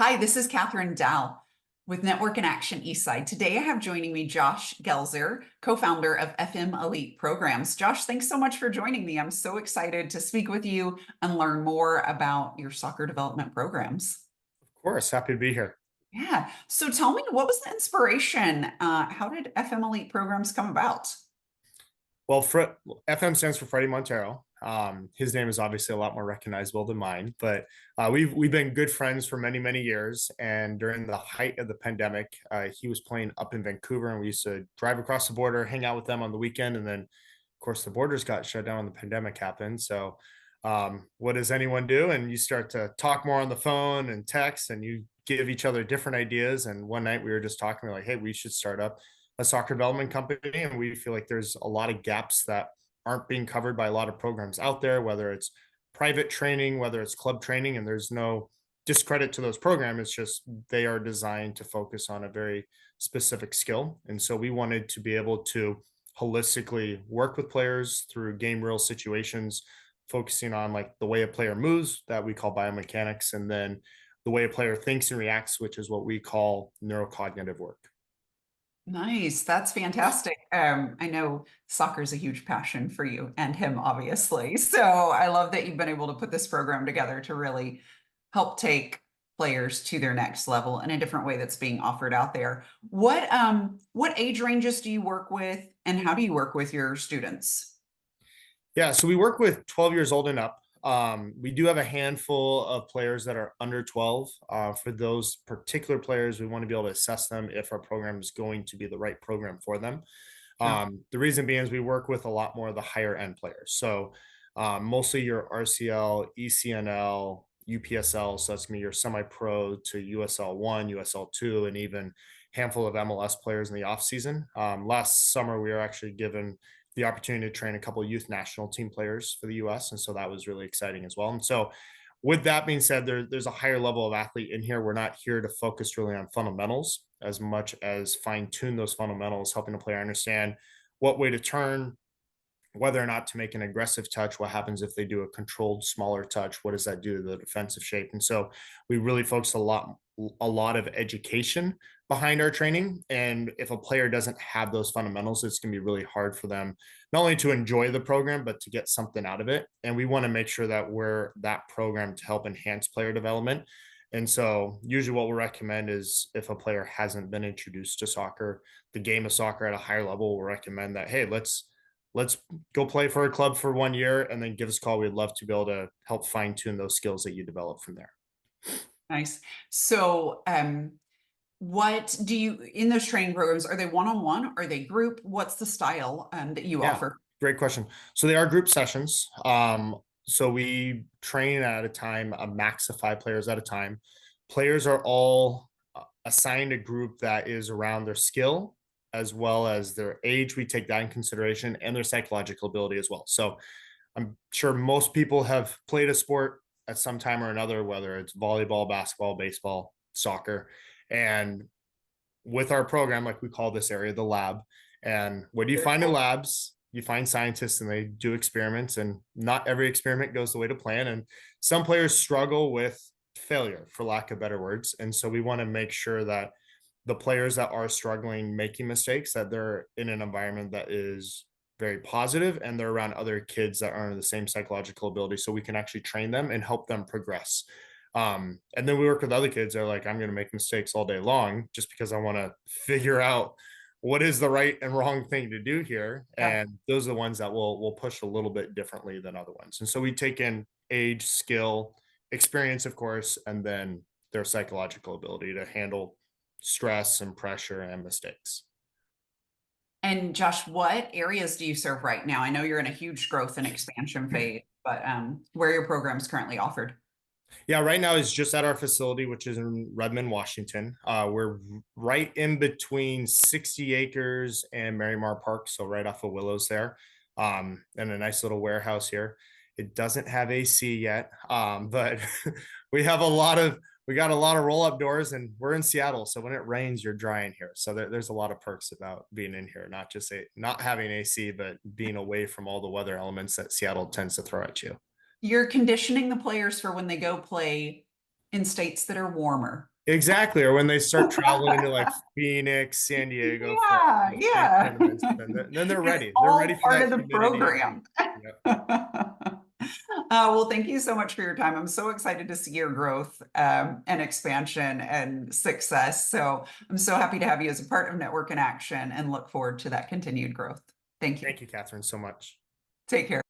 Hi, this is Cathryn Dall with Network in Action Eastside. Today I have joining me Josh Gelzer, co-founder of FM Elite Programs. Josh, thanks so much for joining me. I'm so excited to speak with you and learn more about your soccer development programs. Of course, happy to be here. Yeah. So tell me, what was the inspiration? How did FM Elite Programs come about? Well, FM stands for Freddie Montero. His name is obviously a lot more recognizable than mine, but we've been good friends for many years. And during the height of the pandemic, he was playing up in Vancouver, and we used to drive across the border, hang out with them on the weekend, and then, of course, the borders got shut down when the pandemic happened. So, what does anyone do? And you start to talk more on the phone and text, and you give each other different ideas. And one night we were just talking, we're like, "Hey, we should start up a soccer development company," and we feel like there's a lot of gaps that aren't being covered by a lot of programs out there, whether it's private training, whether it's club training, and there's no discredit to those programs. It's just they are designed to focus on a very specific skill. And so we wanted to be able to holistically work with players through game real situations, focusing on like the way a player moves that we call biomechanics, and then the way a player thinks and reacts, which is what we call neurocognitive work. Nice. That's fantastic. I know soccer is a huge passion for you and him, obviously. So I love that you've been able to put this program together to really help take players to their next level in a different way that's being offered out there. What age ranges do you work with and how do you work with your students? Yeah, so we work with 12 years old and up. We do have a handful of players that are under 12. For those particular players, we want to be able to assess them if our program is going to be the right program for them. Sure. The reason being is we work with a lot more of the higher end players. So mostly your RCL, ECNL, UPSL. So that's going to be your semi pro to USL 1, USL 2, and even handful of MLS players in the off season. Last summer, we were actually given the opportunity to train a couple of youth national team players for the US. And so that was really exciting as well. And so, with that being said, there's a higher level of athlete in here. We're not here to focus really on fundamentals as much as fine tune those fundamentals, helping a player understand what way to turn, whether or not to make an aggressive touch, what happens if they do a controlled smaller touch, what does that do to the defensive shape. And so we really focus a lot of education behind our training. And if a player doesn't have those fundamentals, it's going to be really hard for them not only to enjoy the program but to get something out of it. And we want to make sure that we're that program to help enhance player development. And so usually what we'll recommend is if a player hasn't been introduced to soccer, the game of soccer at a higher level, we'll recommend that, hey, let's go play for a club for 1 year and then give us a call. We'd love to be able to help fine tune those skills that you develop from there. Nice. So, what do you in those training programs? Are they one-on-one? Are they group? What's the style that you Yeah, offer? great question. So they are group sessions. So we train at a time, a max of 5 players at a time. Players are all assigned a group that is around their skill as well as their age. We take that in consideration and their psychological ability as well. So I'm sure most people have played a sport at some time or another, whether it's volleyball, basketball, baseball, soccer. And with our program, like we call this area the lab. And what do you Very find in cool. labs? You find scientists and they do experiments, and not every experiment goes the way to plan. And some players struggle with failure, for lack of better words. And so we want to make sure that the players that are struggling, making mistakes, that they're in an environment that is very positive and they're around other kids that are in the same psychological ability so we can actually train them and help them progress. And then we work with other kids that are like, I'm going to make mistakes all day long just because I want to figure out what is the right and wrong thing to do here. Yeah. And those are the ones that will push a little bit differently than other ones. And so we take in age, skill, experience, of course, and then their psychological ability to handle stress and pressure and mistakes. And Josh, what areas do you serve right now? I know you're in a huge growth and expansion phase, but where are your programs currently offered? Yeah, right now is just at our facility, which is in Redmond, Washington. We're right in between 60 acres and Marymar Park, so right off of Willows there, and a nice little warehouse here. It doesn't have AC yet, but we have a lot of we got a lot of roll up doors, and we're in Seattle, so when it rains, you're dry in here. So there's a lot of perks about being in here, not having AC, but being away from all the weather elements that Seattle tends to throw at you. You're conditioning the players for when they go play in states that are warmer. Exactly. Or when they start traveling into like Phoenix, San Diego for Yeah, state yeah. tournaments, then they're It's ready. They're ready all for part that of the humidity and heat. program. Yep. Well, thank you so much for your time. I'm so excited to see your growth and expansion and success. So I'm so happy to have you as a part of Network in Action and look forward to that continued growth. Thank you. Thank you, Cathryn, so much. Take care.